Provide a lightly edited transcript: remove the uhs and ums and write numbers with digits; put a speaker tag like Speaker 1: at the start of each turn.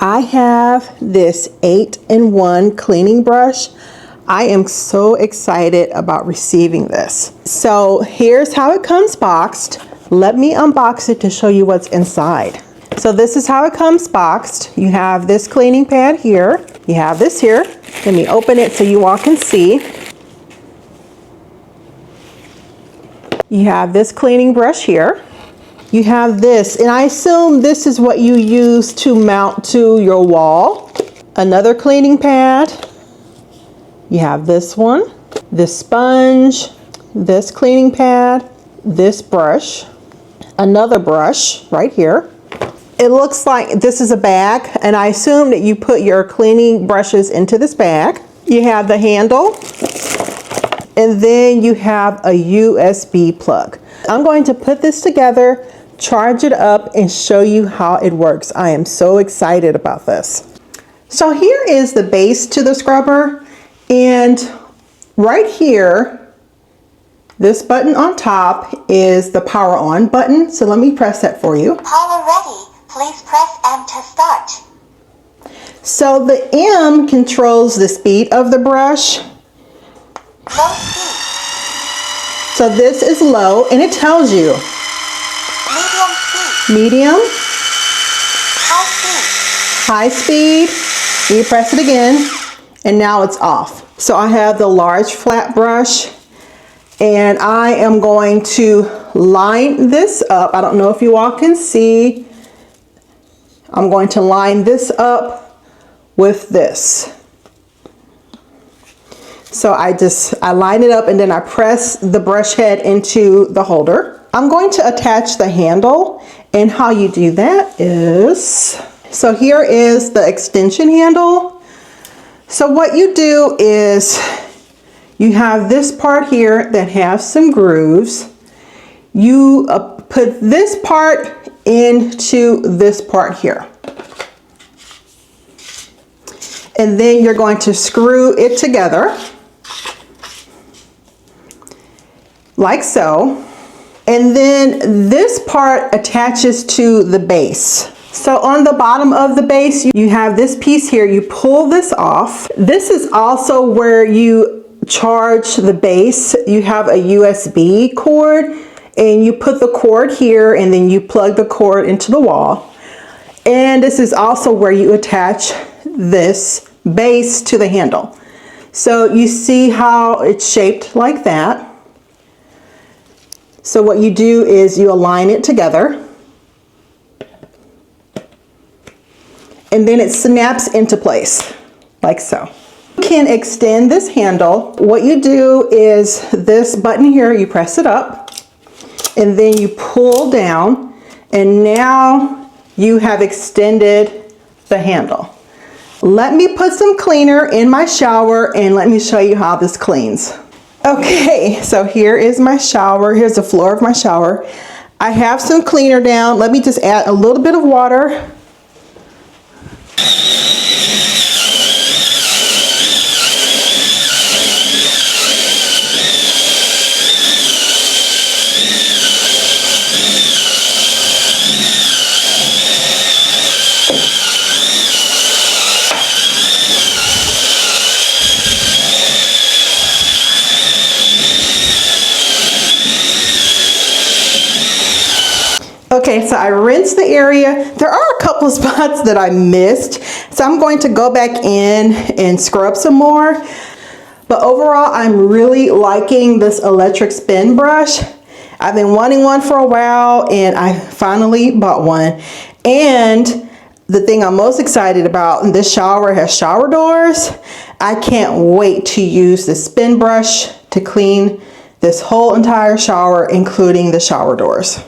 Speaker 1: I have this 8-in-1 cleaning brush. I am so excited about receiving this. So here's how it comes boxed. Let me unbox it to show you what's inside. So this is how it comes boxed. You have this cleaning pad here. You have this here. Let me open it so you all can see. You have this cleaning brush here. You have this, and I assume this is what you use to mount to your wall. Another cleaning pad. You have this one, this sponge, this cleaning pad, this brush, another brush right here. It looks like this is a bag, and I assume that you put your cleaning brushes into this bag. You have the handle, and then you have a USB plug. I'm going to put this together, charge it up, and show you how it works. I am so excited about this. So here is the base to the scrubber, and right here, this button on top is the power on button. So let me press that for you.
Speaker 2: Power ready. Please press M to start.
Speaker 1: So the M controls the speed of the brush.
Speaker 2: Low speed.
Speaker 1: So this is low, and it tells you.
Speaker 2: Medium speed.
Speaker 1: Medium,
Speaker 2: High speed.
Speaker 1: high speed. You press it again, and now it's off. So I have the large flat brush, and I am going to line this up. I don't know if you all can see. I'm going to line this up with this. So I line it up, and then I press the brush head into the holder. I'm going to attach the handle, and how you do that is, so here is the extension handle. So what you do is you have this part here that has some grooves. You put this part into this part here. And then you're going to screw it together like so. And then this part attaches to the base. So on the bottom of the base, you have this piece here. You pull this off. This is also where you charge the base. You have a USB cord, and you put the cord here, and then you plug the cord into the wall. And this is also where you attach this base to the handle. So you see how it's shaped like that. So what you do is you align it together, and then it snaps into place like so. You can extend this handle. What you do is this button here, you press it up, and then you pull down, and now you have extended the handle. Let me put some cleaner in my shower, and let me show you how this cleans. Okay, so here is my shower. Here's the floor of my shower. I have some cleaner down. Let me just add a little bit of water. Okay, so I rinsed the area. There are a couple of spots that I missed, so I'm going to go back in and scrub some more. But overall, I'm really liking this electric spin brush. I've been wanting one for a while, and I finally bought one. And the thing I'm most excited about, this shower has shower doors. I can't wait to use the spin brush to clean this whole entire shower, including the shower doors.